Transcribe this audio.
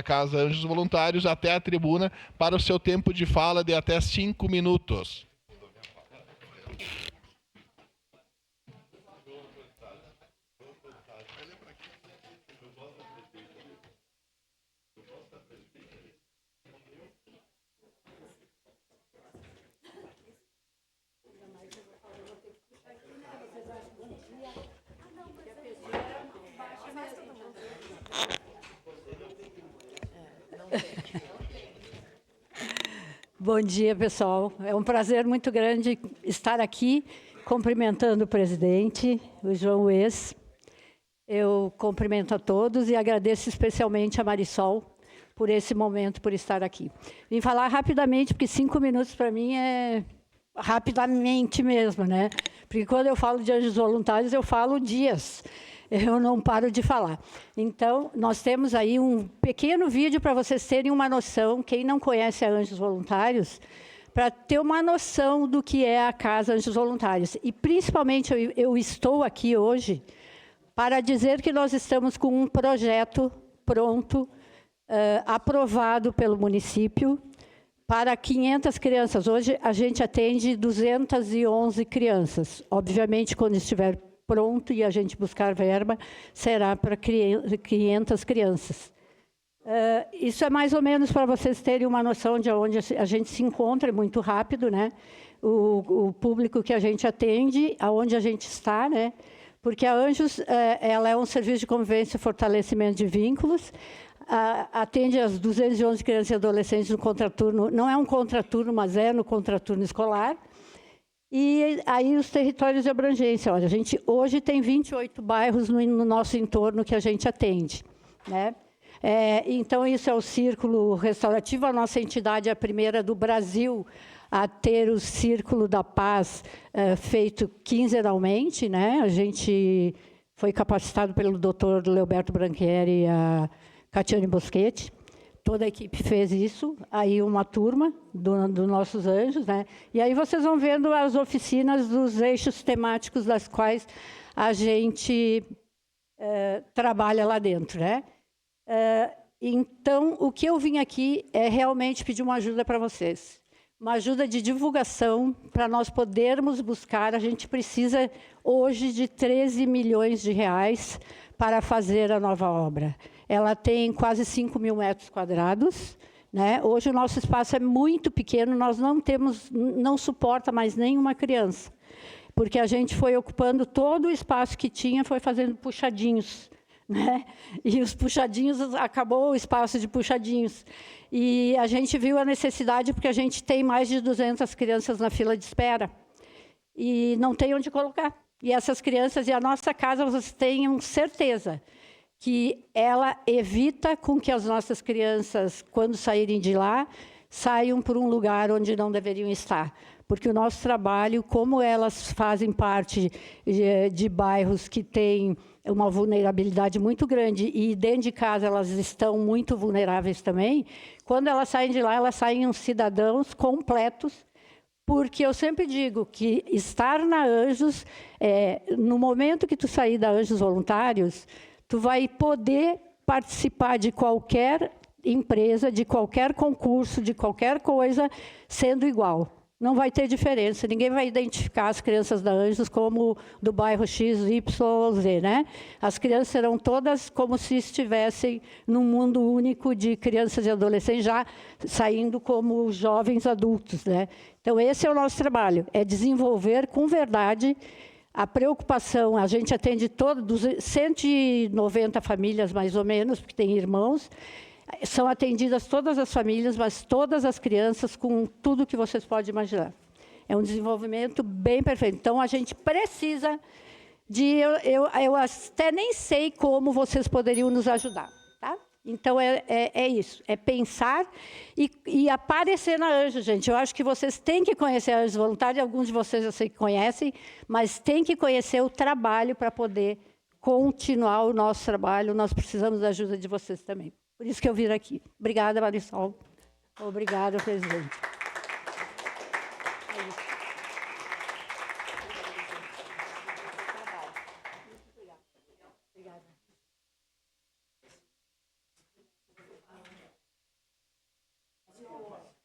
Casa Anjos Voluntários até a tribuna para o seu tempo de fala de até 5 minutos. Bom dia, pessoal. É um prazer muito grande estar aqui cumprimentando o presidente, o João Ues. Eu cumprimento a todos e agradeço especialmente a Marisol por esse momento, por estar aqui. Vim falar rapidamente, porque 5 minutos para mim é rapidamente mesmo, né? Porque quando eu falo de anjos voluntários, eu falo dias. Eu não paro de falar. Então, nós temos aí um pequeno vídeo para vocês terem uma noção, quem não conhece a Anjos Voluntários, para ter uma noção do que é a Casa Anjos Voluntários. E, principalmente, eu estou aqui hoje para dizer que nós estamos com um projeto pronto, aprovado pelo município, para 500 crianças. Hoje, a gente atende 211 crianças. Obviamente, quando estiver pronto e a gente buscar verba, será para 500 crianças. Isso é mais ou menos para vocês terem uma noção de onde a gente se encontra, muito rápido, né? O público que a gente atende, aonde a gente está, né? Porque a Anjos, ela é um serviço de convivência e fortalecimento de vínculos, atende as 211 crianças e adolescentes no contraturno, não é um contraturno, mas é no contraturno escolar. E aí os territórios de abrangência, olha, a gente hoje tem 28 bairros no nosso entorno que a gente atende, né? Então, isso é o Círculo Restaurativo, a nossa entidade é a primeira do Brasil a ter o Círculo da Paz feito quinzenalmente, né? A gente foi capacitado pelo Dr. Leoberto Branchieri e a Catiane Boschetti. Toda a equipe fez isso, aí uma turma dos nossos anjos, né? E aí vocês vão vendo as oficinas dos eixos temáticos das quais a gente trabalha lá dentro, né? Então, o que eu vim aqui é realmente pedir uma ajuda para vocês. Uma ajuda de divulgação para nós podermos buscar. A gente precisa hoje de 13 milhões de reais para fazer a nova obra. Ela tem quase 5 mil metros quadrados, né? Hoje o nosso espaço é muito pequeno, nós não suporta mais nenhuma criança, porque a gente foi ocupando todo o espaço que tinha, foi fazendo puxadinhos, né? E os puxadinhos, acabou o espaço de puxadinhos. E a gente viu a necessidade, porque a gente tem mais de 200 crianças na fila de espera, e não tem onde colocar. E essas crianças, e a nossa casa, vocês tenham certeza que ela evita com que as nossas crianças, quando saírem de lá, saiam por um lugar onde não deveriam estar. Porque o nosso trabalho, como elas fazem parte de bairros que têm uma vulnerabilidade muito grande e dentro de casa elas estão muito vulneráveis também, quando elas saem de lá, elas saem cidadãos completos, porque eu sempre digo que estar na Anjos, no momento que tu sair da Anjos Voluntários, tu vai poder participar de qualquer empresa, de qualquer concurso, de qualquer coisa, sendo igual. Não vai ter diferença, ninguém vai identificar as crianças da Anjos como do bairro X, Y ou Z, né? As crianças serão todas como se estivessem num mundo único de crianças e adolescentes, já saindo como jovens adultos, né? Então, esse é o nosso trabalho, é desenvolver com verdade a preocupação. A gente atende 190 famílias, mais ou menos, porque tem irmãos. São atendidas todas as famílias, mas todas as crianças, com tudo que vocês podem imaginar. É um desenvolvimento bem perfeito. Então, a gente precisa de... Eu até nem sei como vocês poderiam nos ajudar, tá? Então, é isso. É pensar e aparecer na Anjos, gente. Eu acho que vocês têm que conhecer a Anjos Voluntários. Alguns de vocês eu sei que conhecem, mas têm que conhecer o trabalho para poder continuar o nosso trabalho. Nós precisamos da ajuda de vocês também. Por isso que eu vim aqui. Obrigada, Marisol. Obrigada, presidente. boa.